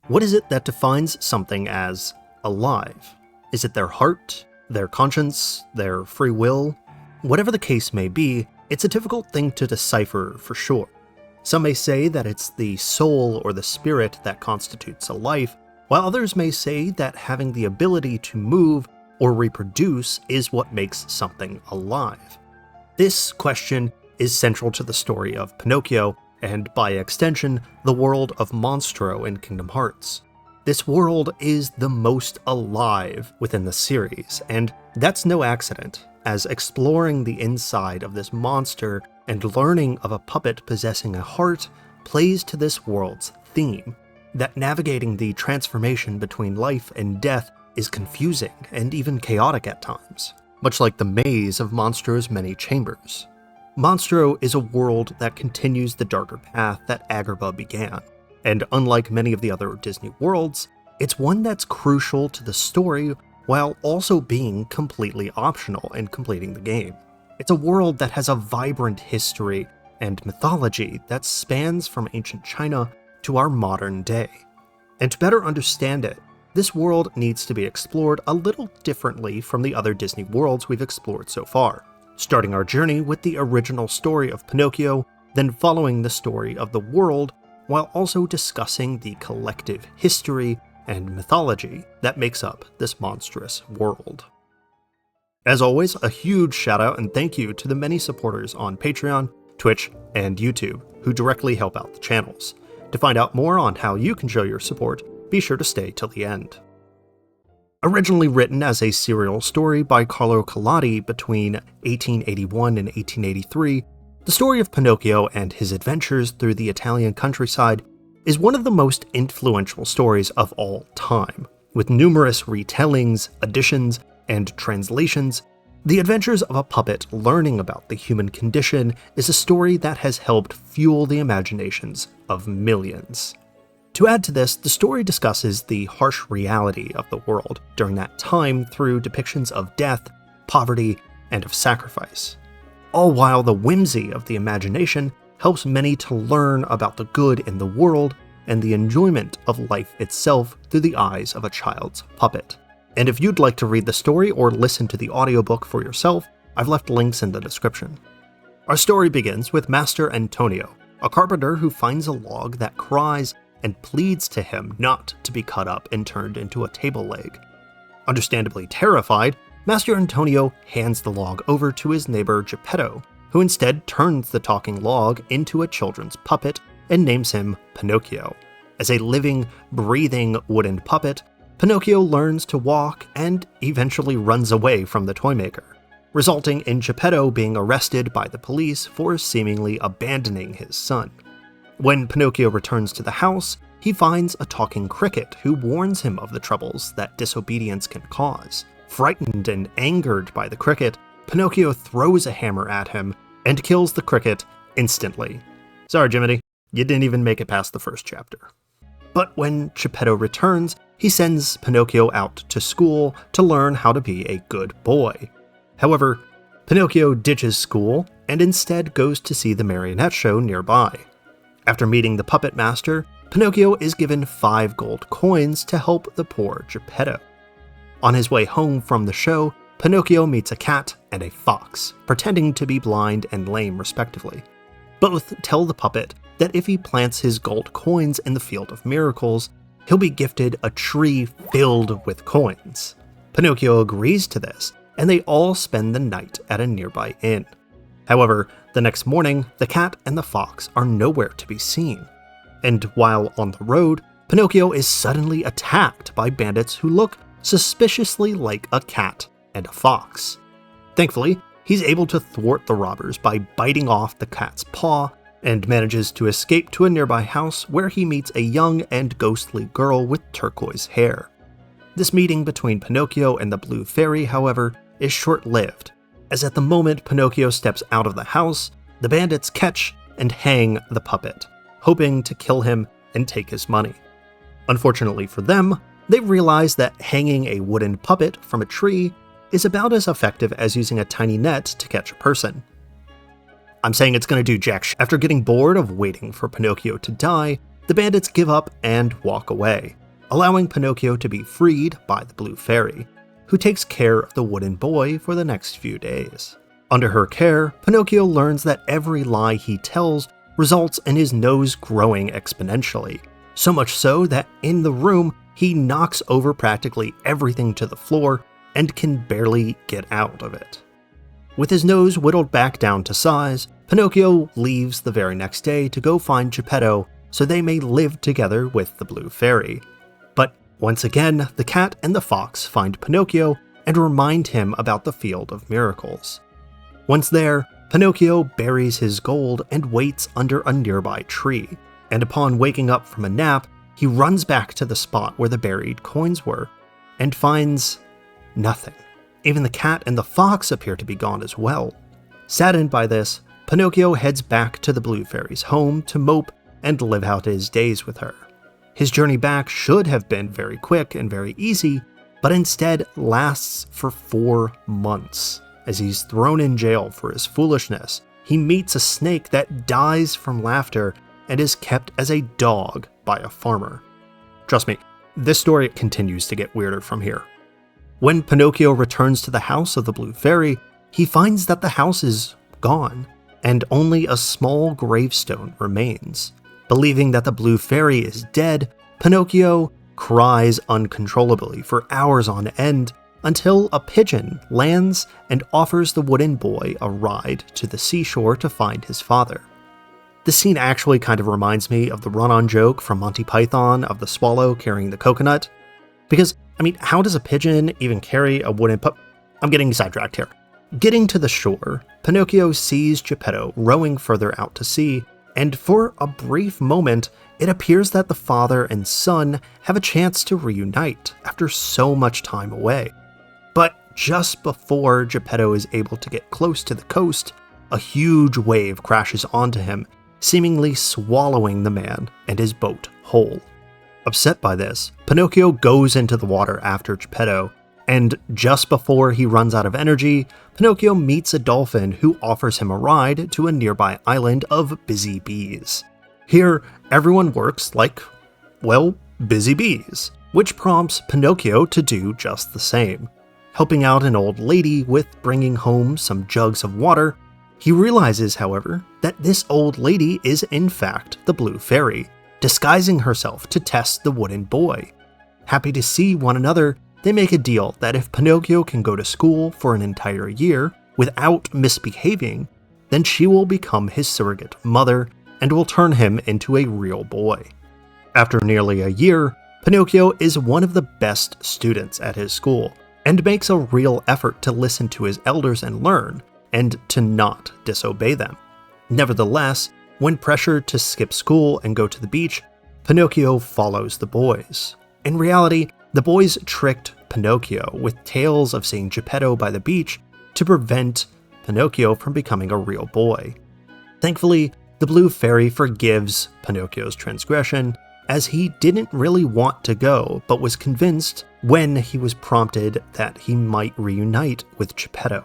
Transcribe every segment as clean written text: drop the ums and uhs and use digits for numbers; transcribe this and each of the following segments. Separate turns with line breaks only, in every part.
What is it that defines something as alive? Is it their heart, their conscience, their free will? Whatever the case may be, it's a difficult thing to decipher for sure. Some may say that it's the soul or the spirit that constitutes a life, while others may say that having the ability to move or reproduce is what makes something alive. This question is central to the story of Pinocchio, and by extension, the world of Monstro in Kingdom Hearts. This world is the most alive within the series, and that's no accident, as exploring the inside of this monster and learning of a puppet possessing a heart plays to this world's theme, that navigating the transformation between life and death is confusing and even chaotic at times, much like the maze of Monstro's many chambers. Monstro is a world that continues the darker path that Agrabah began, and unlike many of the other Disney worlds, it's one that's crucial to the story while also being completely optional in completing the game. It's a world that has a vibrant history and mythology that spans from ancient China to our modern day. And to better understand it, this world needs to be explored a little differently from the other Disney worlds we've explored so far, starting our journey with the original story of Pinocchio, then following the story of the world, while also discussing the collective history and mythology that makes up this monstrous world. As always, a huge shout out and thank you to the many supporters on Patreon, Twitch, and YouTube who directly help out the channels. To find out more on how you can show your support, be sure to stay till the end. Originally written as a serial story by Carlo Collodi between 1881 and 1883, the story of Pinocchio and his adventures through the Italian countryside is one of the most influential stories of all time. With numerous retellings, additions, and translations, The Adventures of a Puppet Learning About the Human Condition is a story that has helped fuel the imaginations of millions. To add to this, the story discusses the harsh reality of the world during that time through depictions of death, poverty, and of sacrifice. All while the whimsy of the imagination helps many to learn about the good in the world and the enjoyment of life itself through the eyes of a child's puppet. And if you'd like to read the story or listen to the audiobook for yourself, I've left links in the description. Our story begins with Master Antonio, a carpenter who finds a log that cries and pleads to him not to be cut up and turned into a table leg. Understandably terrified, Master Antonio hands the log over to his neighbor Geppetto, who instead turns the talking log into a children's puppet and names him Pinocchio. As a living, breathing wooden puppet, Pinocchio learns to walk and eventually runs away from the toymaker, resulting in Geppetto being arrested by the police for seemingly abandoning his son. When Pinocchio returns to the house, he finds a talking cricket who warns him of the troubles that disobedience can cause. Frightened and angered by the cricket, Pinocchio throws a hammer at him and kills the cricket instantly. Sorry, Jiminy, you didn't even make it past the first chapter. But when Geppetto returns, he sends Pinocchio out to school to learn how to be a good boy. However, Pinocchio ditches school and instead goes to see the marionette show nearby. After meeting the puppet master, Pinocchio is given 5 gold coins to help the poor Geppetto. On his way home from the show, Pinocchio meets a cat and a fox, pretending to be blind and lame respectively. Both tell the puppet that if he plants his gold coins in the Field of Miracles, he'll be gifted a tree filled with coins. Pinocchio agrees to this, and they all spend the night at a nearby inn. However, the next morning, the cat and the fox are nowhere to be seen. And while on the road, Pinocchio is suddenly attacked by bandits who look suspiciously like a cat and a fox. Thankfully, he's able to thwart the robbers by biting off the cat's paw and manages to escape to a nearby house where he meets a young and ghostly girl with turquoise hair. This meeting between Pinocchio and the Blue Fairy, however, is short-lived, as at the moment Pinocchio steps out of the house, the bandits catch and hang the puppet, hoping to kill him and take his money. Unfortunately for them, they realize that hanging a wooden puppet from a tree is about as effective as using a tiny net to catch a person. I'm saying it's gonna do jack shit. After getting bored of waiting for Pinocchio to die, the bandits give up and walk away, allowing Pinocchio to be freed by the Blue Fairy, who takes care of the wooden boy for the next few days. Under her care, Pinocchio learns that every lie he tells results in his nose growing exponentially, so much so that in the room he knocks over practically everything to the floor and can barely get out of it. With his nose whittled back down to size, Pinocchio leaves the very next day to go find Geppetto so they may live together with the Blue Fairy. But once again, the cat and the fox find Pinocchio and remind him about the Field of Miracles. Once there, Pinocchio buries his gold and waits under a nearby tree, and upon waking up from a nap, he runs back to the spot where the buried coins were, and finds nothing. Even the cat and the fox appear to be gone as well. Saddened by this, Pinocchio heads back to the Blue Fairy's home to mope and live out his days with her. His journey back should have been very quick and very easy, but instead lasts for 4 months. As he's thrown in jail for his foolishness, he meets a snake that dies from laughter and is kept as a dog by a farmer. Trust me, this story continues to get weirder from here. When Pinocchio returns to the house of the Blue Fairy, he finds that the house is gone, and only a small gravestone remains. Believing that the Blue Fairy is dead, Pinocchio cries uncontrollably for hours on end until a pigeon lands and offers the wooden boy a ride to the seashore to find his father. This scene actually kind of reminds me of the run-on joke from Monty Python of the swallow carrying the coconut. Because, how does a pigeon even carry a wooden I'm getting sidetracked here. Getting to the shore, Pinocchio sees Geppetto rowing further out to sea, and for a brief moment, it appears that the father and son have a chance to reunite after so much time away. But just before Geppetto is able to get close to the coast, a huge wave crashes onto him, seemingly swallowing the man and his boat whole. Upset by this, Pinocchio goes into the water after Geppetto, and just before he runs out of energy, Pinocchio meets a dolphin who offers him a ride to a nearby island of busy bees. Here, everyone works like, busy bees, which prompts Pinocchio to do just the same. Helping out an old lady with bringing home some jugs of water, he realizes, however, that this old lady is in fact the Blue Fairy, disguising herself to test the wooden boy. Happy to see one another, they make a deal that if Pinocchio can go to school for an entire year without misbehaving, then she will become his surrogate mother and will turn him into a real boy. After nearly a year, Pinocchio is one of the best students at his school and makes a real effort to listen to his elders and learn, and to not disobey them. Nevertheless, when pressured to skip school and go to the beach, Pinocchio follows the boys. In reality, the boys tricked Pinocchio with tales of seeing Geppetto by the beach to prevent Pinocchio from becoming a real boy. Thankfully, the Blue Fairy forgives Pinocchio's transgression, as he didn't really want to go, but was convinced when he was prompted that he might reunite with Geppetto.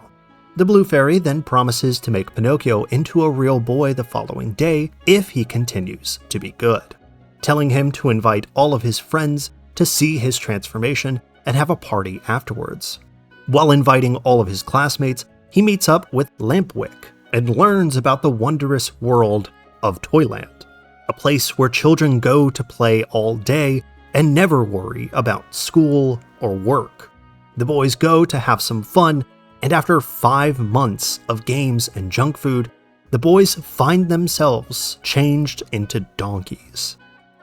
The Blue Fairy then promises to make Pinocchio into a real boy the following day if he continues to be good, telling him to invite all of his friends to see his transformation and have a party afterwards. While inviting all of his classmates, he meets up with Lampwick and learns about the wondrous world of Toyland, a place where children go to play all day and never worry about school or work. The boys go to have some fun, and after 5 months of games and junk food, the boys find themselves changed into donkeys.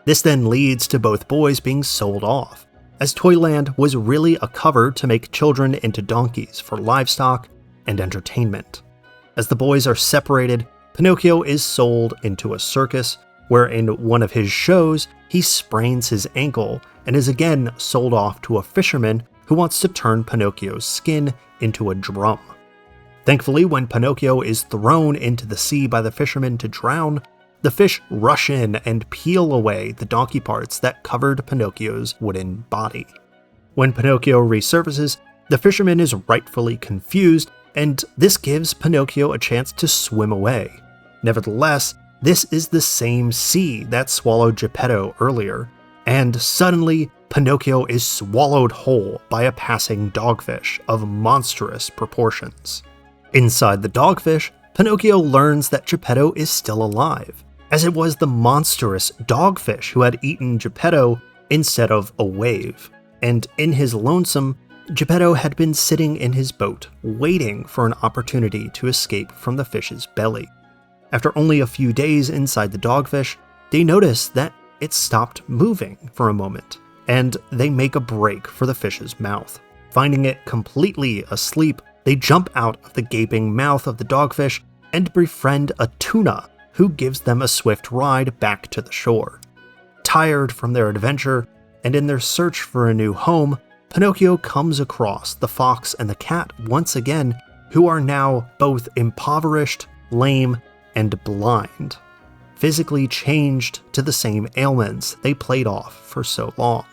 This then leads to both boys being sold off, as Toyland was really a cover to make children into donkeys for livestock and entertainment. As the boys are separated, Pinocchio is sold into a circus, where in one of his shows, he sprains his ankle and is again sold off to a fisherman who wants to turn Pinocchio's skin into a drum. Thankfully, when Pinocchio is thrown into the sea by the fisherman to drown, the fish rush in and peel away the donkey parts that covered Pinocchio's wooden body. When Pinocchio resurfaces, the fisherman is rightfully confused, and this gives Pinocchio a chance to swim away. Nevertheless, This is the same sea that swallowed Geppetto earlier, and suddenly Pinocchio is swallowed whole by a passing dogfish of monstrous proportions. Inside the dogfish, Pinocchio learns that Geppetto is still alive, as it was the monstrous dogfish who had eaten Geppetto instead of a wave, and in his lonesome, Geppetto had been sitting in his boat, waiting for an opportunity to escape from the fish's belly. After only a few days inside the dogfish, they notice that it stopped moving for a moment, and they make a break for the fish's mouth. Finding it completely asleep, they jump out of the gaping mouth of the dogfish and befriend a tuna, who gives them a swift ride back to the shore. Tired from their adventure, and in their search for a new home, Pinocchio comes across the fox and the cat once again, who are now both impoverished, lame, and blind, physically changed to the same ailments they played off for so long.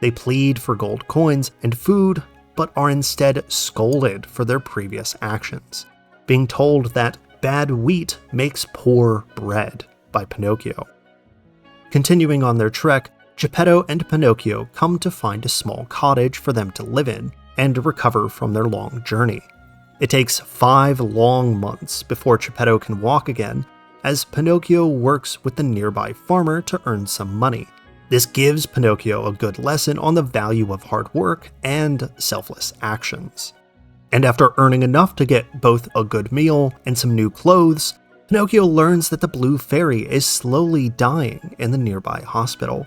They plead for gold coins and food, but are instead scolded for their previous actions, being told that bad wheat makes poor bread by Pinocchio. Continuing on their trek, Geppetto and Pinocchio come to find a small cottage for them to live in and recover from their long journey. It takes 5 long months before Geppetto can walk again, as Pinocchio works with the nearby farmer to earn some money. This gives Pinocchio a good lesson on the value of hard work and selfless actions. And after earning enough to get both a good meal and some new clothes, Pinocchio learns that the Blue Fairy is slowly dying in the nearby hospital.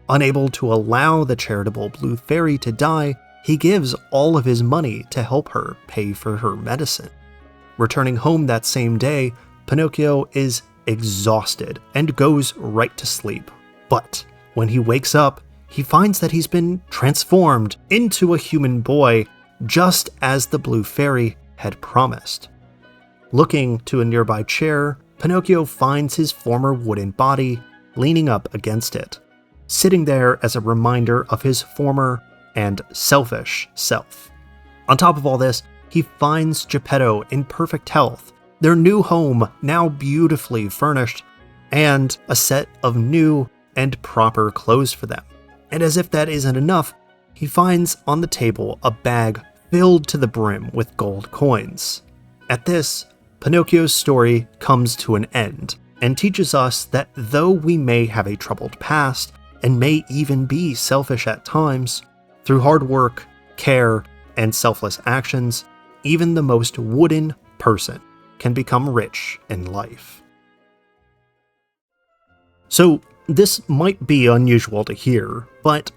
Unable to allow the charitable Blue Fairy to die, he gives all of his money to help her pay for her medicine. Returning home that same day, Pinocchio is exhausted and goes right to sleep. But when he wakes up, he finds that he's been transformed into a human boy, just as the Blue Fairy had promised. Looking to a nearby chair, Pinocchio finds his former wooden body leaning up against it, sitting there as a reminder of his former and selfish self. On top of all this, he finds Geppetto in perfect health, their new home now beautifully furnished, and a set of new and proper clothes for them. And as if that isn't enough, he finds on the table a bag filled to the brim with gold coins. At this, Pinocchio's story comes to an end and teaches us that though we may have a troubled past and may even be selfish at times, through hard work, care, and selfless actions, even the most wooden person can become rich in life. So, this might be unusual to hear, but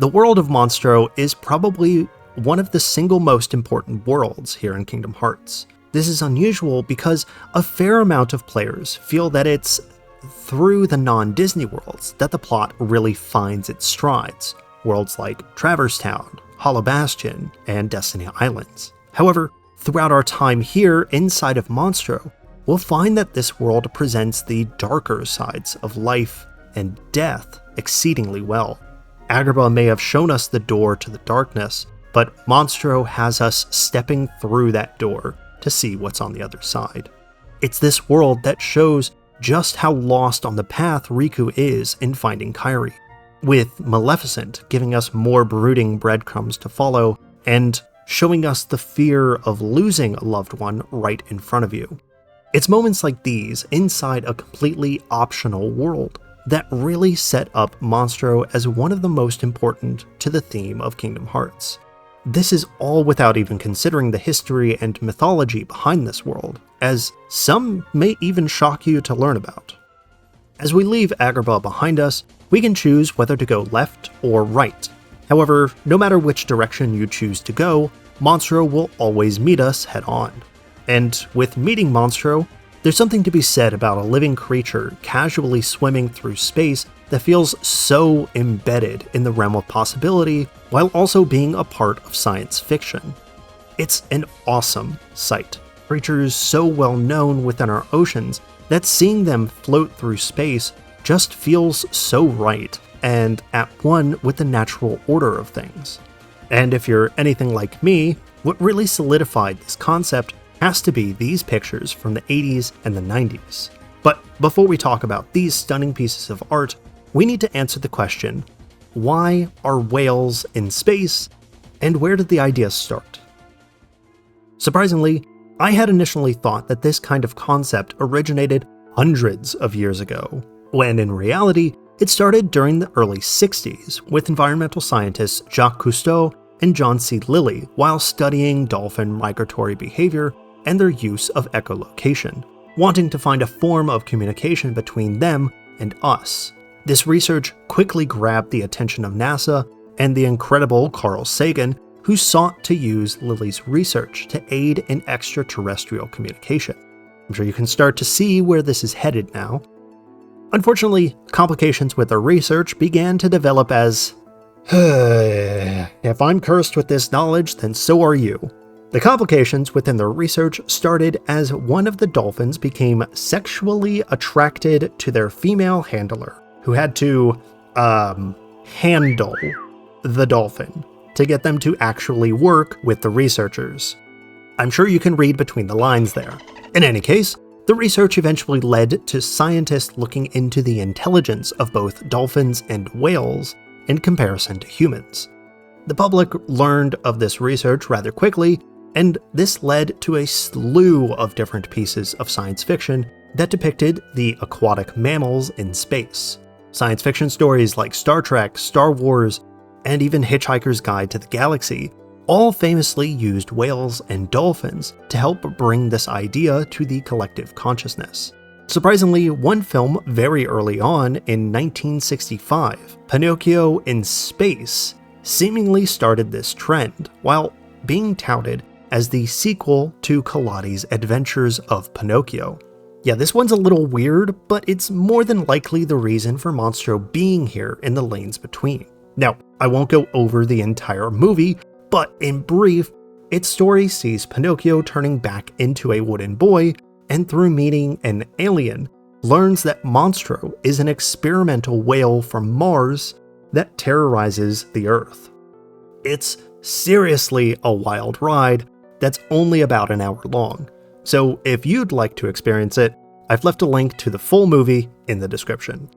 the world of Monstro is probably one of the single most important worlds here in Kingdom Hearts. This is unusual because a fair amount of players feel that it's through the non-Disney worlds that the plot really finds its strides. Worlds like Traverse Town, Hollow Bastion, and Destiny Islands. However, throughout our time here inside of Monstro, we'll find that this world presents the darker sides of life and death exceedingly well. Agrabah may have shown us the door to the darkness, but Monstro has us stepping through that door to see what's on the other side. It's this world that shows just how lost on the path Riku is in finding Kairi, with Maleficent giving us more brooding breadcrumbs to follow, and showing us the fear of losing a loved one right in front of you. It's moments like these, inside a completely optional world, that really set up Monstro as one of the most important to the theme of Kingdom Hearts. This is all without even considering the history and mythology behind this world, as some may even shock you to learn about. As we leave Agrabah behind us, we can choose whether to go left or right. However, no matter which direction you choose to go, Monstro will always meet us head-on. And with meeting Monstro, there's something to be said about a living creature casually swimming through space that feels so embedded in the realm of possibility while also being a part of science fiction. It's an awesome sight. Creatures so well known within our oceans that seeing them float through space just feels so right and at one with the natural order of things. And if you're anything like me, what really solidified this concept has to be these pictures from the 80s and the 90s. But before we talk about these stunning pieces of art, we need to answer the question, why are whales in space, and where did the idea start? Surprisingly, I had initially thought that this kind of concept originated hundreds of years ago, when in reality, it started during the early 60s with environmental scientists Jacques Cousteau and John C. Lilly while studying dolphin migratory behavior and their use of echolocation, wanting to find a form of communication between them and us. This research quickly grabbed the attention of NASA and the incredible Carl Sagan, who sought to use Lilly's research to aid in extraterrestrial communication. I'm sure you can start to see where this is headed now. Unfortunately, complications with their research began to develop as, if I'm cursed with this knowledge, then so are you. The complications within their research started as one of the dolphins became sexually attracted to their female handler, who had to, handle the dolphin to get them to actually work with the researchers. I'm sure you can read between the lines there. In any case, the research eventually led to scientists looking into the intelligence of both dolphins and whales in comparison to humans. The public learned of this research rather quickly, and this led to a slew of different pieces of science fiction that depicted the aquatic mammals in space. Science fiction stories like Star Trek, Star Wars, and even Hitchhiker's Guide to the Galaxy all famously used whales and dolphins to help bring this idea to the collective consciousness. Surprisingly, one film very early on in 1965, Pinocchio in Space, seemingly started this trend while being touted as the sequel to Collodi's Adventures of Pinocchio. Yeah, this one's a little weird, but it's more than likely the reason for Monstro being here in the lanes between. Now, I won't go over the entire movie, but in brief, its story sees Pinocchio turning back into a wooden boy, and through meeting an alien, learns that Monstro is an experimental whale from Mars that terrorizes the Earth. It's seriously a wild ride that's only about an hour long, so if you'd like to experience it, I've left a link to the full movie in the description.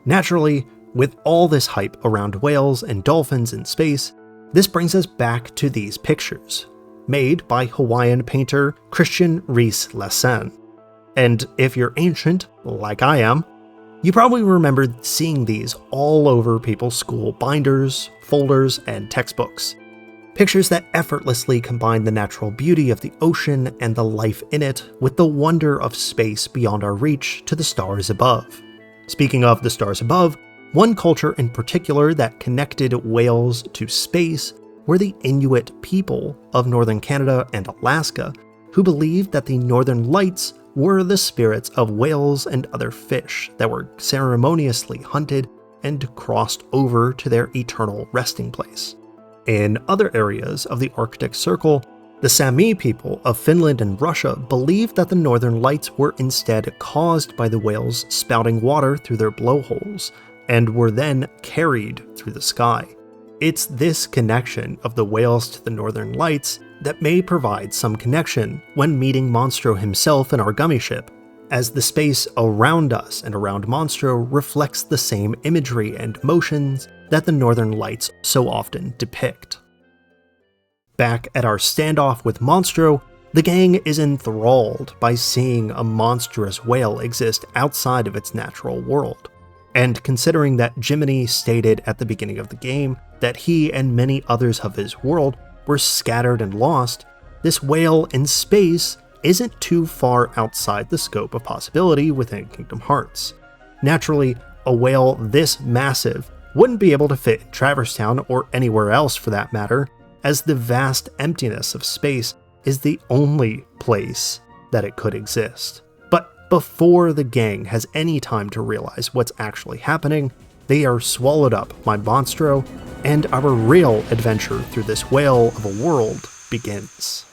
Naturally, with all this hype around whales and dolphins in space, this brings us back to these pictures, made by Hawaiian painter Christian Reese Lassen. And if you're ancient, like I am, you probably remember seeing these all over people's school binders, folders, and textbooks. Pictures that effortlessly combine the natural beauty of the ocean and the life in it with the wonder of space beyond our reach to the stars above. Speaking of the stars above, one culture in particular that connected whales to space were the Inuit people of northern Canada and Alaska, who believed that the northern lights were the spirits of whales and other fish that were ceremoniously hunted and crossed over to their eternal resting place. In other areas of the Arctic Circle, the Sami people of Finland and Russia believed that the northern lights were instead caused by the whales spouting water through their blowholes, and were then carried through the sky. It's this connection of the whales to the northern lights that may provide some connection when meeting Monstro himself in our gummy ship, as the space around us and around Monstro reflects the same imagery and motions that the northern lights so often depict. Back at our standoff with Monstro, the gang is enthralled by seeing a monstrous whale exist outside of its natural world. And considering that Jiminy stated at the beginning of the game that he and many others of his world were scattered and lost, this whale in space isn't too far outside the scope of possibility within Kingdom Hearts. Naturally, a whale this massive wouldn't be able to fit in Traverse Town or anywhere else for that matter, as the vast emptiness of space is the only place that it could exist. Before the gang has any time to realize what's actually happening, they are swallowed up by Monstro, and our real adventure through this whale of a world begins.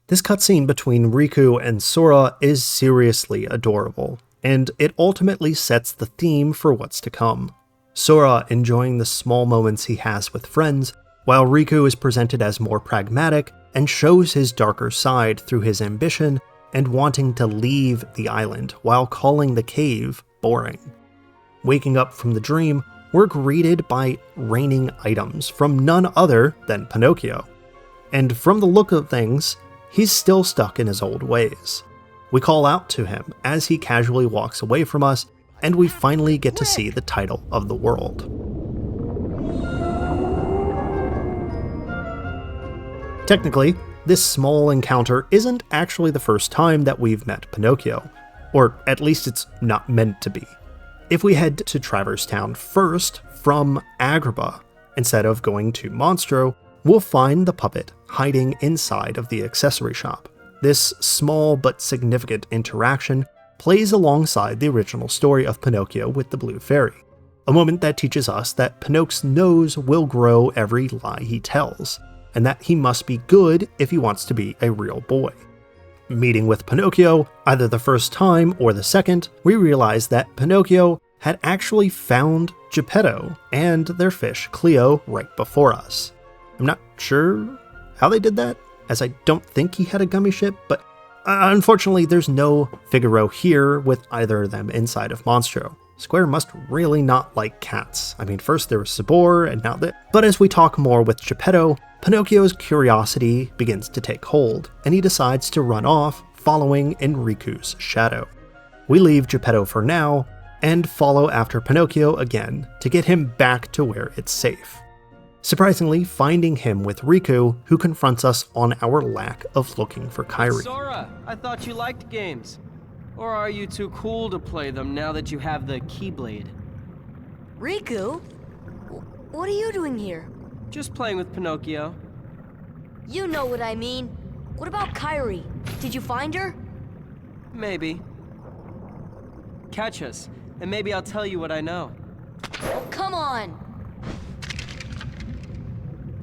This cutscene between Riku and Sora is seriously adorable, and it ultimately sets the theme for what's to come. Sora enjoying the small moments he has with friends, while Riku is presented as more pragmatic and shows his darker side through his ambition and wanting to leave the island while calling the cave boring. Waking up from the dream, we're greeted by raining items from none other than Pinocchio. And from the look of things, he's still stuck in his old ways. We call out to him as he casually walks away from us, and we finally get to see the title of the world. Technically, this small encounter isn't actually the first time that we've met Pinocchio, or at least it's not meant to be. If we head to Traverse Town first from Agrabah, instead of going to Monstro, we'll find the puppet hiding inside of the accessory shop. This small but significant interaction plays alongside the original story of Pinocchio with the Blue Fairy, a moment that teaches us that Pinocchio's nose will grow every lie he tells, and that he must be good if he wants to be a real boy. Meeting with Pinocchio, either the first time or the second, we realize that Pinocchio had actually found Geppetto and their fish Cleo right before us. I'm not sure how they did that, as I don't think he had a gummy ship, but unfortunately there's no Figaro here with either of them inside of Monstro. Square must really not like cats. I mean, first there was Sabor, and now that. But as we talk more with Geppetto, Pinocchio's curiosity begins to take hold, and he decides to run off, following in Riku's shadow. We leave Geppetto for now, and follow after Pinocchio again to get him back to where it's safe. Surprisingly, finding him with Riku, who confronts us on our lack of looking for Kairi.
Sora, I thought you liked games. Or are you too cool to play them now that you have the Keyblade?
Riku? What are you doing here?
Just playing with Pinocchio.
You know what I mean. What about Kairi? Did you find her?
Maybe. Catch us, and maybe I'll tell you what I know.
Oh, come on!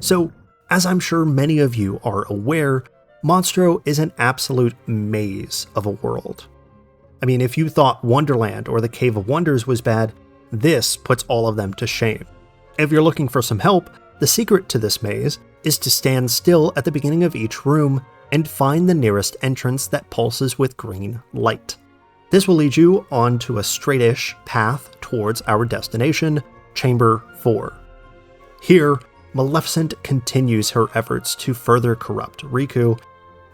So, as I'm sure many of you are aware, Monstro is an absolute maze of a world. I mean, if you thought Wonderland or the Cave of Wonders was bad, this puts all of them to shame. If you're looking for some help, the secret to this maze is to stand still at the beginning of each room and find the nearest entrance that pulses with green light. This will lead you onto a straightish path towards our destination, Chamber 4. Here, Maleficent continues her efforts to further corrupt Riku,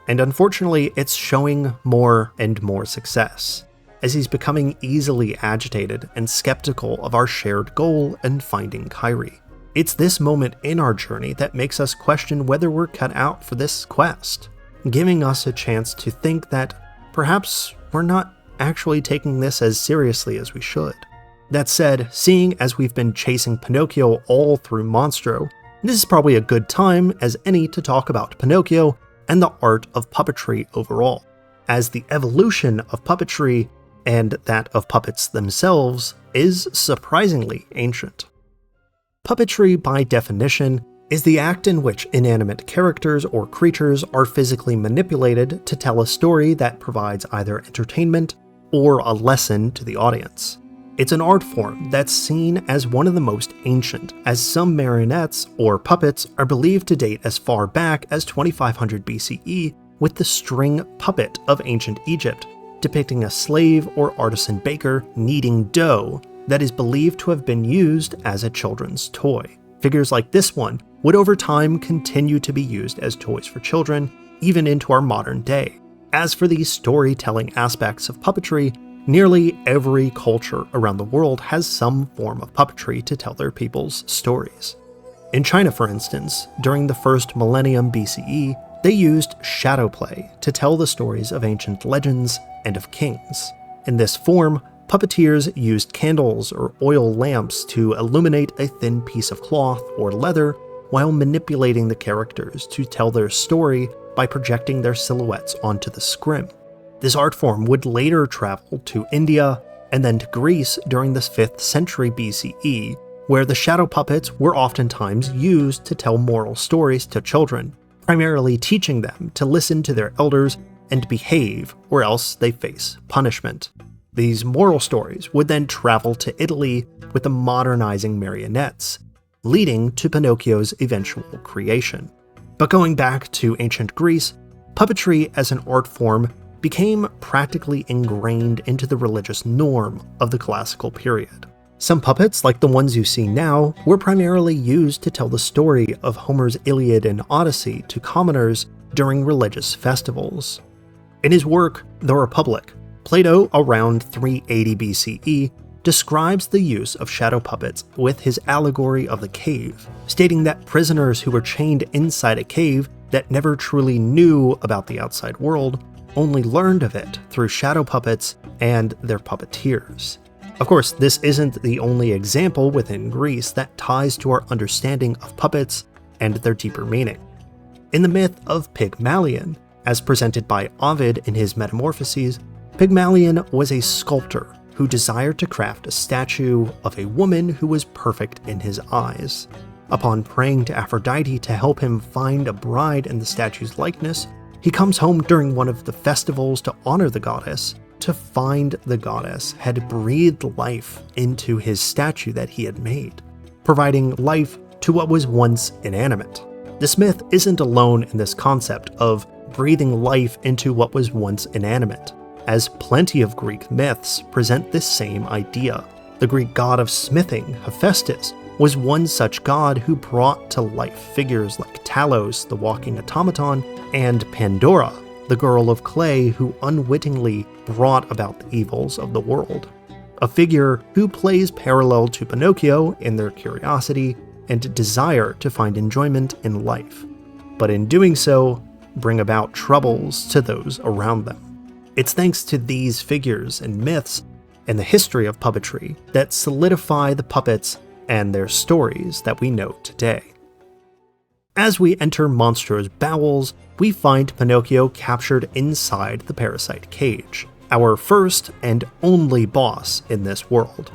and unfortunately it's showing more and more success, as he's becoming easily agitated and skeptical of our shared goal in finding Kairi. It's this moment in our journey that makes us question whether we're cut out for this quest, giving us a chance to think that perhaps we're not actually taking this as seriously as we should. That said, seeing as we've been chasing Pinocchio all through Monstro, this is probably a good time as any to talk about Pinocchio and the art of puppetry overall, as the evolution of puppetry and that of puppets themselves is surprisingly ancient. Puppetry, by definition, is the act in which inanimate characters or creatures are physically manipulated to tell a story that provides either entertainment or a lesson to the audience. It's an art form that's seen as one of the most ancient, as some marionettes or puppets are believed to date as far back as 2500 BCE with the string puppet of ancient Egypt, depicting a slave or artisan baker kneading dough that is believed to have been used as a children's toy. Figures like this one would over time continue to be used as toys for children, even into our modern day. As for the storytelling aspects of puppetry, nearly every culture around the world has some form of puppetry to tell their people's stories. In China, for instance, during the first millennium BCE, they used shadow play to tell the stories of ancient legends and of kings. In this form, puppeteers used candles or oil lamps to illuminate a thin piece of cloth or leather while manipulating the characters to tell their story by projecting their silhouettes onto the scrim. This art form would later travel to India and then to Greece during the 5th century BCE, where the shadow puppets were oftentimes used to tell moral stories to children, primarily teaching them to listen to their elders and behave, or else they face punishment. These moral stories would then travel to Italy with the modernizing marionettes, leading to Pinocchio's eventual creation. But going back to ancient Greece, puppetry as an art form became practically ingrained into the religious norm of the classical period. Some puppets, like the ones you see now, were primarily used to tell the story of Homer's Iliad and Odyssey to commoners during religious festivals. In his work, The Republic, Plato, around 380 BCE, describes the use of shadow puppets with his allegory of the cave, stating that prisoners who were chained inside a cave that never truly knew about the outside world only learned of it through shadow puppets and their puppeteers. Of course, this isn't the only example within Greece that ties to our understanding of puppets and their deeper meaning. In the myth of Pygmalion, as presented by Ovid in his Metamorphoses, Pygmalion was a sculptor who desired to craft a statue of a woman who was perfect in his eyes. Upon praying to Aphrodite to help him find a bride in the statue's likeness, he comes home during one of the festivals to honor the goddess, to find the goddess had breathed life into his statue that he had made, providing life to what was once inanimate. This myth isn't alone in this concept of breathing life into what was once inanimate, as plenty of Greek myths present this same idea. The Greek god of smithing, Hephaestus, was one such god who brought to life figures like Talos, the walking automaton, and Pandora, the girl of clay who unwittingly brought about the evils of the world. A figure who plays parallel to Pinocchio in their curiosity and desire to find enjoyment in life, but in doing so, bring about troubles to those around them. It's thanks to these figures and myths and the history of puppetry that solidify the puppets and their stories that we know today. As we enter Monstro's bowels, we find Pinocchio captured inside the parasite cage, our first and only boss in this world.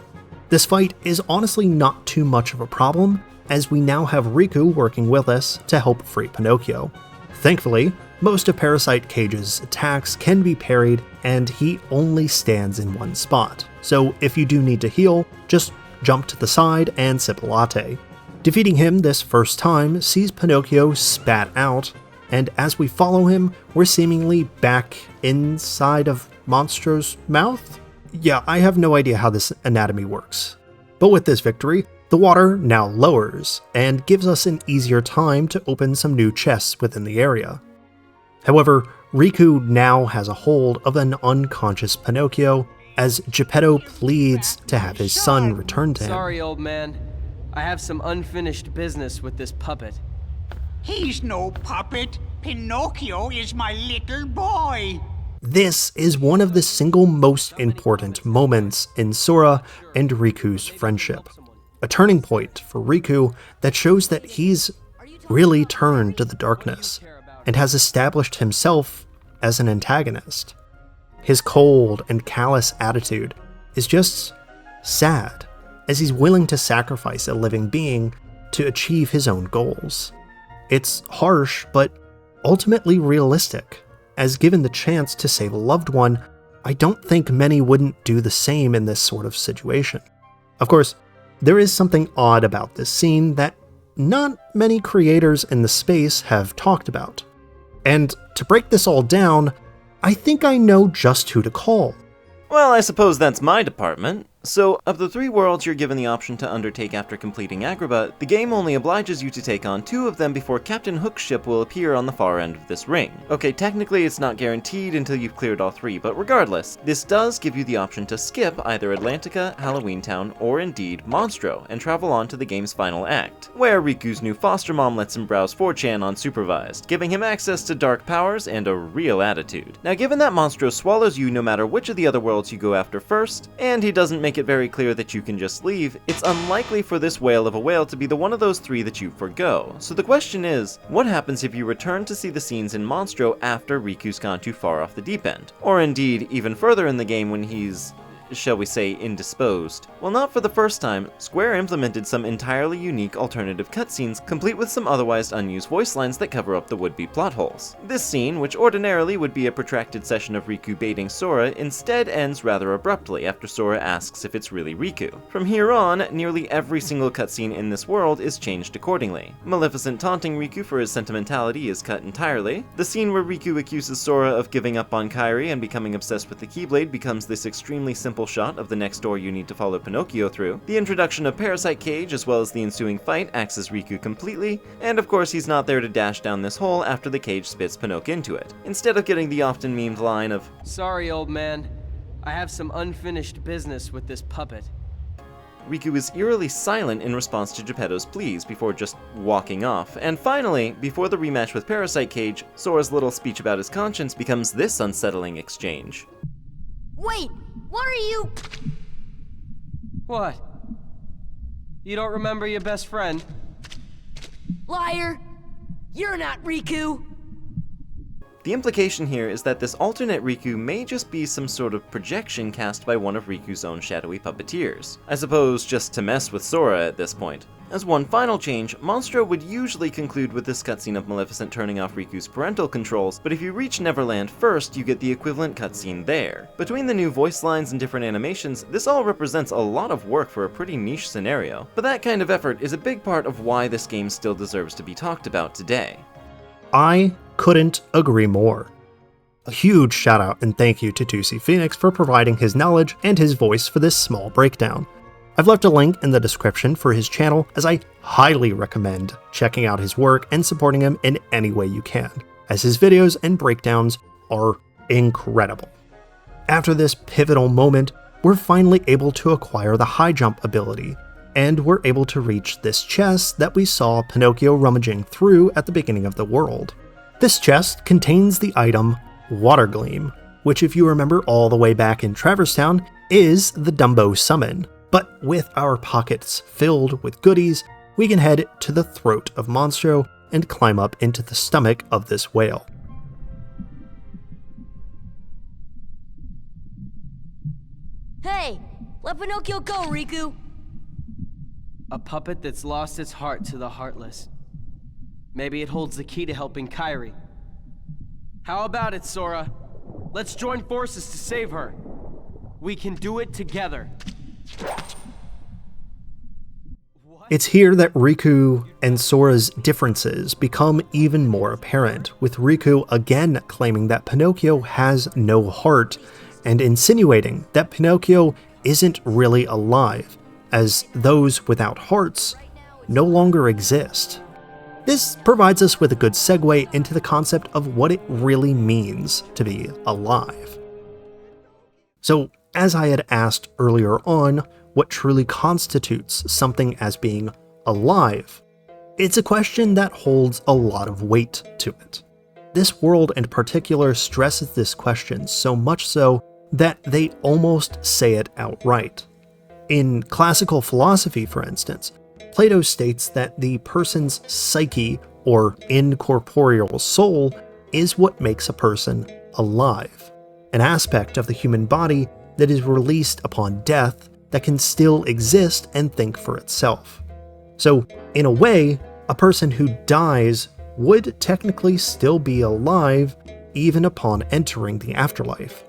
This fight is honestly not too much of a problem, as we now have Riku working with us to help free Pinocchio. Thankfully, most of Parasite Cage's attacks can be parried, and he only stands in one spot, so if you do need to heal, just jump to the side and sip a latte. Defeating him this first time sees Pinocchio spat out, and as we follow him, we're seemingly back inside of Monstro's mouth? Yeah, I have no idea how this anatomy works. But with this victory, the water now lowers, and gives us an easier time to open some new chests within the area. However, Riku now has a hold of an unconscious Pinocchio, as Geppetto pleads to have his son return to him.
Sorry, old man. I have some unfinished business with this puppet.
He's no puppet. Pinocchio is my little boy.
This is one of the single most important moments in Sora and Riku's friendship. A turning point for Riku that shows that he's really turned to the darkness and has established himself as an antagonist. His cold and callous attitude is just sad, as he's willing to sacrifice a living being to achieve his own goals. It's harsh, but ultimately realistic, as given the chance to save a loved one, I don't think many wouldn't do the same in this sort of situation. Of course, there is something odd about this scene that not many creators in the space have talked about. And to break this all down, I think I know just who to call.
Well, I suppose that's my department. So, of the 3 worlds you're given the option to undertake after completing Agrabah, the game only obliges you to take on 2 of them before Captain Hook's ship will appear on the far end of this ring. Okay, technically it's not guaranteed until you've cleared all 3, but regardless, this does give you the option to skip either Atlantica, Halloween Town, or indeed Monstro, and travel on to the game's final act, where Riku's new foster mom lets him browse 4chan unsupervised, giving him access to dark powers and a real attitude. Now, given that Monstro swallows you no matter which of the other worlds you go after first, and he doesn't make it very clear that you can just leave, it's unlikely for this whale of a whale to be the one of those 3 that you forgo. So the question is, what happens if you return to see the scenes in Monstro after Riku's gone too far off the deep end? Or indeed, even further in the game when he's shall we say, indisposed. Well, not for the first time, Square implemented some entirely unique alternative cutscenes, complete with some otherwise unused voice lines that cover up the would-be plot holes. This scene, which ordinarily would be a protracted session of Riku baiting Sora, instead ends rather abruptly after Sora asks if it's really Riku. From here on, nearly every single cutscene in this world is changed accordingly. Maleficent taunting Riku for his sentimentality is cut entirely. The scene where Riku accuses Sora of giving up on Kairi and becoming obsessed with the Keyblade becomes this extremely simple shot of the next door you need to follow Pinocchio through. The introduction of Parasite Cage as well as the ensuing fight axes Riku completely, and of course he's not there to dash down this hole after the cage spits Pinocchio into it. Instead of getting the often memed line of,
Sorry, old man. I have some unfinished business with this puppet.
Riku is eerily silent in response to Geppetto's pleas before just walking off. And finally, before the rematch with Parasite Cage, Sora's little speech about his conscience becomes this unsettling exchange.
Wait, what are you?
What? You don't remember your best friend?
Liar! You're not Riku!
The implication here is that this alternate Riku may just be some sort of projection cast by one of Riku's own shadowy puppeteers. I suppose just to mess with Sora at this point. As one final change, Monstro would usually conclude with this cutscene of Maleficent turning off Riku's parental controls, but if you reach Neverland first, you get the equivalent cutscene there. Between the new voice lines and different animations, this all represents a lot of work for a pretty niche scenario. But that kind of effort is a big part of why this game still deserves to be talked about today.
I couldn't agree more. A huge shout out and thank you to 2C Phoenix for providing his knowledge and his voice for this small breakdown. I've left a link in the description for his channel, as I highly recommend checking out his work and supporting him in any way you can, as his videos and breakdowns are incredible. After this pivotal moment, we're finally able to acquire the high jump ability, and we're able to reach this chest that we saw Pinocchio rummaging through at the beginning of the world. This chest contains the item Water Gleam, which, if you remember all the way back in Traverse Town, is the Dumbo summon. But with our pockets filled with goodies, we can head to the throat of Monstro and climb up into the stomach of this whale.
Hey, let Pinocchio go, Riku!
A puppet that's lost its heart to the heartless. Maybe it holds the key to helping Kairi. How about it, Sora? Let's join forces to save her. We can do it together.
It's here that Riku and Sora's differences become even more apparent, with Riku again claiming that Pinocchio has no heart, and insinuating that Pinocchio isn't really alive, as those without hearts no longer exist. This provides us with a good segue into the concept of what it really means to be alive. So, as I had asked earlier on, what truly constitutes something as being alive? It's a question that holds a lot of weight to it. This world in particular stresses this question so much so that they almost say it outright. In classical philosophy, for instance, Plato states that the person's psyche, or incorporeal soul, is what makes a person alive, an aspect of the human body that is released upon death that can still exist and think for itself. So, in a way, a person who dies would technically still be alive even upon entering the afterlife.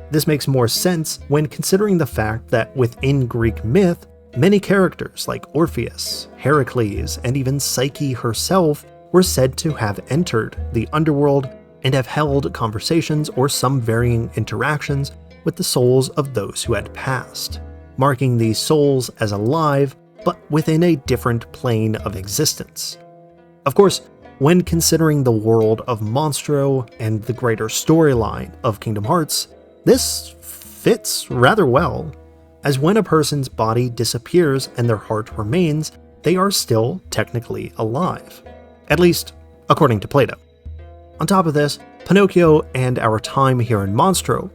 This makes more sense when considering the fact that within Greek myth, many characters like Orpheus, Heracles, and even Psyche herself were said to have entered the underworld and have held conversations or some varying interactions with the souls of those who had passed, marking these souls as alive, but within a different plane of existence. Of course, when considering the world of Monstro and the greater storyline of Kingdom Hearts, this fits rather well, as when a person's body disappears and their heart remains, they are still technically alive, at least according to Plato. On top of this, Pinocchio and our time here in Monstro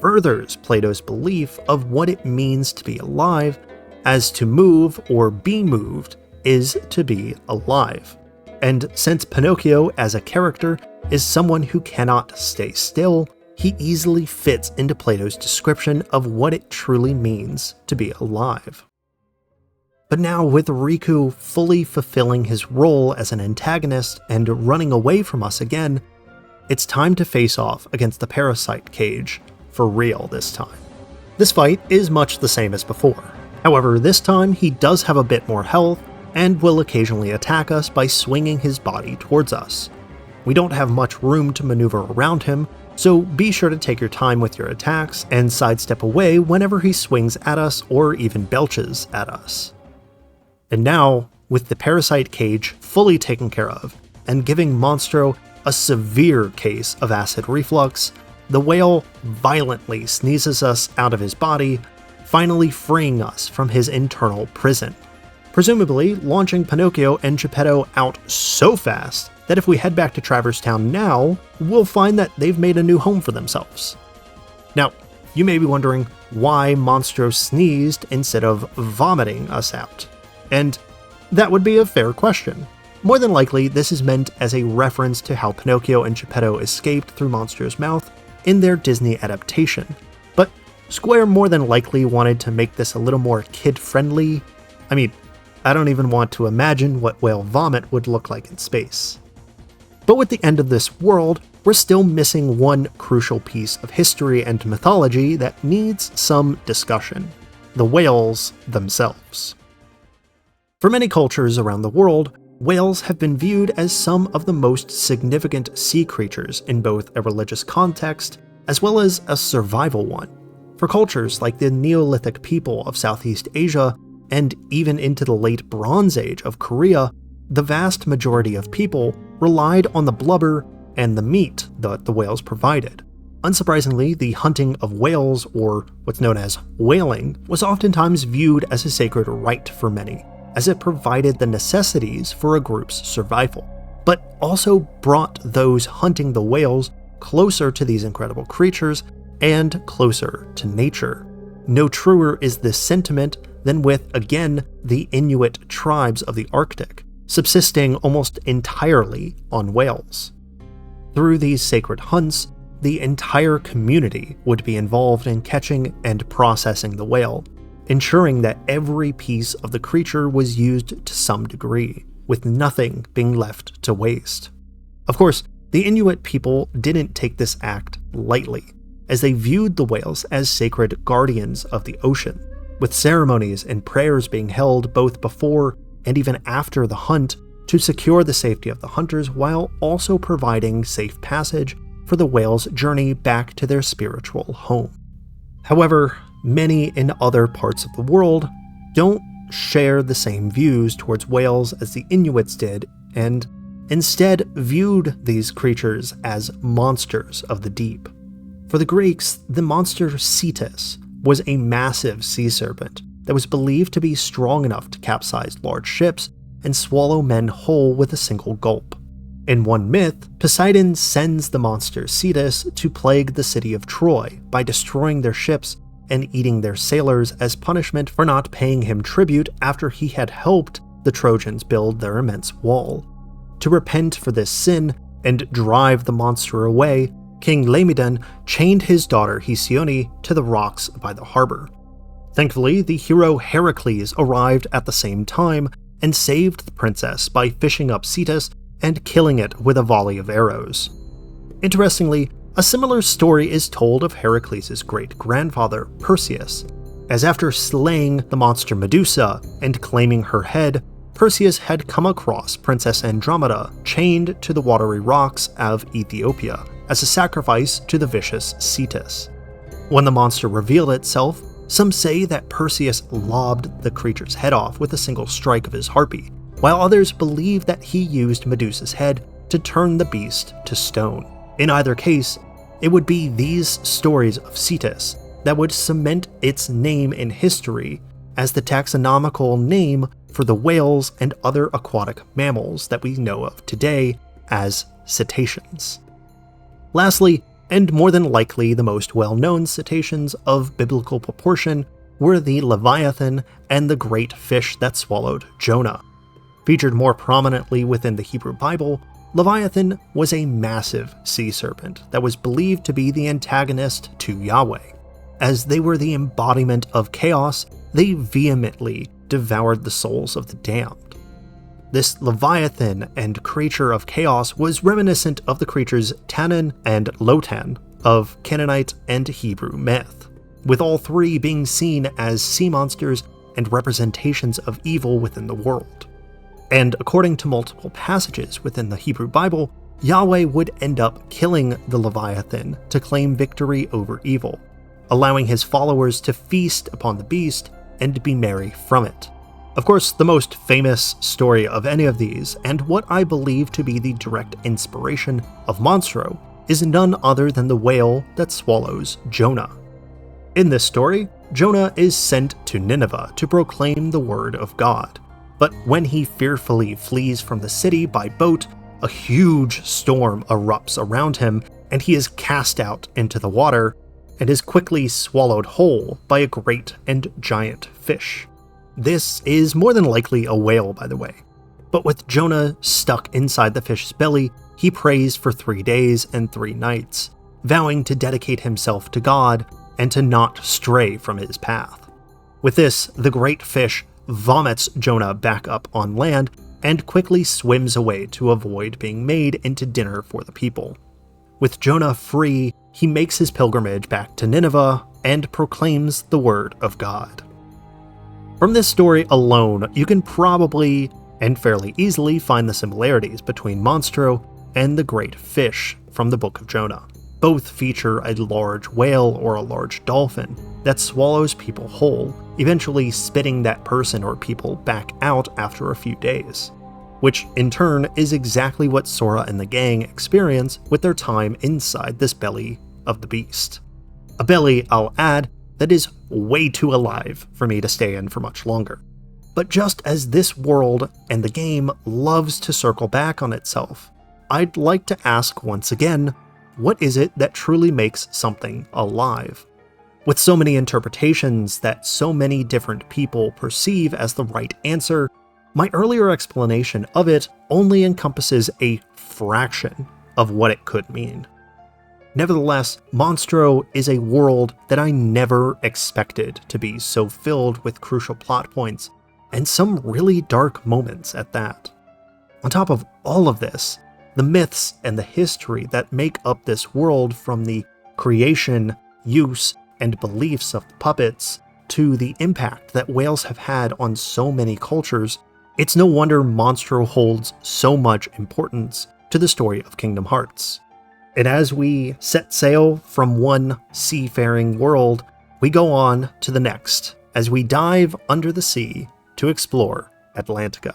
furthers Plato's belief of what it means to be alive, as to move or be moved is to be alive. And since Pinocchio as a character is someone who cannot stay still, he easily fits into Plato's description of what it truly means to be alive. But now, with Riku fully fulfilling his role as an antagonist and running away from us again, it's time to face off against the parasite cage, for real this time. This fight is much the same as before. However, this time he does have a bit more health and will occasionally attack us by swinging his body towards us. We don't have much room to maneuver around him, so be sure to take your time with your attacks and sidestep away whenever he swings at us or even belches at us. And now, with the parasite cage fully taken care of, and giving Monstro a severe case of acid reflux, the whale violently sneezes us out of his body, finally freeing us from his internal prison, presumably launching Pinocchio and Geppetto out so fast that if we head back to Traverse Town now, we'll find that they've made a new home for themselves. Now, you may be wondering why Monstro sneezed instead of vomiting us out. And that would be a fair question. More than likely, this is meant as a reference to how Pinocchio and Geppetto escaped through Monstro's mouth in their Disney adaptation. But Square more than likely wanted to make this a little more kid-friendly. I mean, I don't even want to imagine what whale vomit would look like in space. But with the end of this world, we're still missing one crucial piece of history and mythology that needs some discussion: the whales themselves. For many cultures around the world, whales have been viewed as some of the most significant sea creatures in both a religious context as well as a survival one. For cultures like the Neolithic people of Southeast Asia and even into the late Bronze Age of Korea, the vast majority of people relied on the blubber and the meat that the whales provided. Unsurprisingly, the hunting of whales, or what's known as whaling, was oftentimes viewed as a sacred rite for many, as it provided the necessities for a group's survival, but also brought those hunting the whales closer to these incredible creatures and closer to nature. No truer is this sentiment than with, again, the Inuit tribes of the Arctic, subsisting almost entirely on whales. Through these sacred hunts, the entire community would be involved in catching and processing the whale, ensuring that every piece of the creature was used to some degree, with nothing being left to waste. Of course, the Inuit people didn't take this act lightly, as they viewed the whales as sacred guardians of the ocean, with ceremonies and prayers being held both before and even after the hunt to secure the safety of the hunters while also providing safe passage for the whale's journey back to their spiritual home. However, many in other parts of the world don't share the same views towards whales as the Inuits did, and instead viewed these creatures as monsters of the deep. For the Greeks, the monster Cetus was a massive sea serpent that was believed to be strong enough to capsize large ships and swallow men whole with a single gulp. In one myth, Poseidon sends the monster Cetus to plague the city of Troy by destroying their ships and eating their sailors as punishment for not paying him tribute after he had helped the Trojans build their immense wall. To repent for this sin and drive the monster away, King Laomedon chained his daughter Hesione to the rocks by the harbor. Thankfully, the hero Heracles arrived at the same time and saved the princess by fishing up Cetus and killing it with a volley of arrows. Interestingly, a similar story is told of Heracles' great-grandfather, Perseus, as after slaying the monster Medusa and claiming her head, Perseus had come across Princess Andromeda chained to the watery rocks of Ethiopia as a sacrifice to the vicious Cetus. When the monster revealed itself, some say that Perseus lobbed the creature's head off with a single strike of his harpy, while others believe that he used Medusa's head to turn the beast to stone. In either case, it would be these stories of Cetus that would cement its name in history as the taxonomical name for the whales and other aquatic mammals that we know of today as cetaceans. Lastly, and more than likely the most well-known cetaceans of biblical proportion, were the Leviathan and the great fish that swallowed Jonah. Featured more prominently within the Hebrew Bible, Leviathan was a massive sea serpent that was believed to be the antagonist to Yahweh. As they were the embodiment of chaos, they vehemently devoured the souls of the damned. This Leviathan and creature of chaos was reminiscent of the creatures Tannin and Lotan of Canaanite and Hebrew myth, with all three being seen as sea monsters and representations of evil within the world. And according to multiple passages within the Hebrew Bible, Yahweh would end up killing the Leviathan to claim victory over evil, allowing his followers to feast upon the beast and be merry from it. Of course, the most famous story of any of these, and what I believe to be the direct inspiration of Monstro, is none other than the whale that swallows Jonah. In this story, Jonah is sent to Nineveh to proclaim the word of God. But when he fearfully flees from the city by boat, a huge storm erupts around him, and he is cast out into the water, and is quickly swallowed whole by a great and giant fish. This is more than likely a whale, by the way. But with Jonah stuck inside the fish's belly, he prays for 3 days and 3 nights, vowing to dedicate himself to God and to not stray from his path. With this, the great fish vomits Jonah back up on land and quickly swims away to avoid being made into dinner for the people. With Jonah free, he makes his pilgrimage back to Nineveh and proclaims the word of God. From this story alone, you can probably and fairly easily find the similarities between Monstro and the great fish from the Book of Jonah. Both feature a large whale or a large dolphin that swallows people whole, eventually spitting that person or people back out after a few days, which in turn is exactly what Sora and the gang experience with their time inside this belly of the beast. A belly, I'll add, that is way too alive for me to stay in for much longer. But just as this world and the game loves to circle back on itself, I'd like to ask once again, what is it that truly makes something alive? With so many interpretations that so many different people perceive as the right answer, my earlier explanation of it only encompasses a fraction of what it could mean. Nevertheless, Monstro is a world that I never expected to be so filled with crucial plot points, and some really dark moments at that. On top of all of this, the myths and the history that make up this world, from the creation, use, and beliefs of the puppets, to the impact that whales have had on so many cultures, it's no wonder Monstro holds so much importance to the story of Kingdom Hearts. And as we set sail from one seafaring world, we go on to the next, as we dive under the sea to explore Atlantica.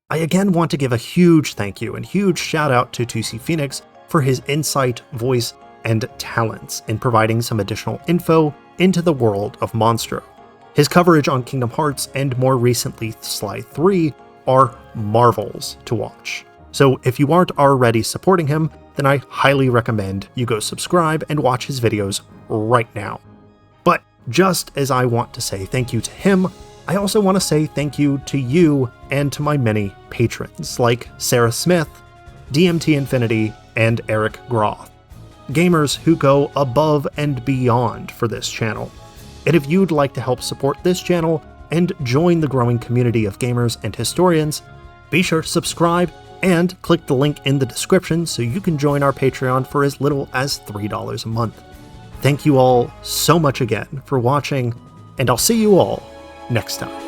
I again want to give a huge thank you and huge shout out to 2C Phoenix for his insight, voice, and talents in providing some additional info into the world of Monstro. His coverage on Kingdom Hearts and more recently Sly 3 are marvels to watch. So if you aren't already supporting him, then I highly recommend you go subscribe and watch his videos right now. But just as I want to say thank you to him, I also want to say thank you to you and to my many patrons like Sarah Smith, DMT Infinity, and Eric Groth, gamers who go above and beyond for this channel. And if you'd like to help support this channel and join the growing community of gamers and historians, be sure to subscribe and click the link in the description so you can join our Patreon for as little as $3 a month. Thank you all so much again for watching, and I'll see you all next time.